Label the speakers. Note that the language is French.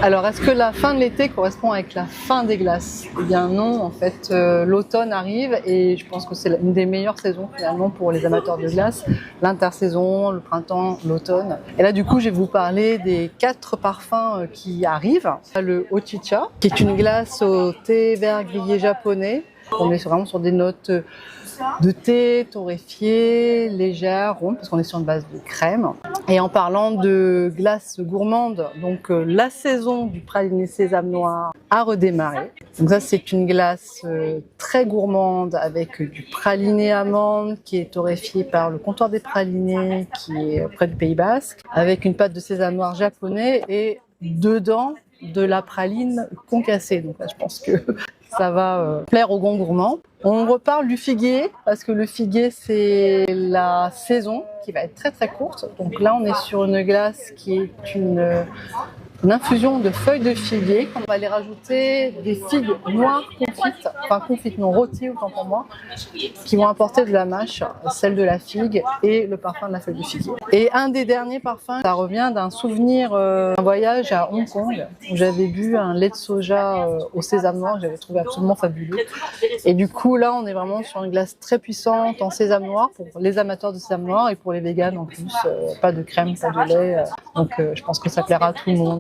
Speaker 1: Alors, est-ce que la fin de l'été correspond avec la fin des glaces? Eh bien non, en fait, l'automne arrive et je pense que c'est une des meilleures saisons finalement pour les amateurs de glace. L'intersaison, le printemps, l'automne. Et là, du coup, je vais vous parler des 4 parfums qui arrivent. Le Ochicha, qui est une glace au thé vert grillé japonais. On est vraiment sur des notes de thé torréfié, légère, ronde, parce qu'on est sur une base de crème. Et en parlant de glace gourmande, donc la saison du praliné sésame noir a redémarré. Donc ça, c'est une glace très gourmande avec du praliné amande qui est torréfié par le comptoir des pralinés qui est près du Pays Basque, avec une pâte de sésame noir japonais et dedans de la praline concassée. Donc là, je pense que ça va plaire aux grands gourmands. On reparle du figuier parce que le figuier c'est la saison qui va être très très courte. Donc là on est sur une glace qui est une infusion de feuilles de figuier. On va aller rajouter des figues noires confites non rôties autant pour moi, qui vont apporter de la mâche, celle de la figue et le parfum de la feuille de figuier. Et un des derniers parfums, ça revient d'un souvenir, un voyage à Hong Kong où j'avais bu un lait de soja au sésame noir que j'avais trouvé absolument fabuleux. Et du coup là on est vraiment sur une glace très puissante en sésame noir pour les amateurs de sésame noir et pour les véganes en plus, pas de crème, pas de lait. Donc je pense que ça plaira à tout le monde.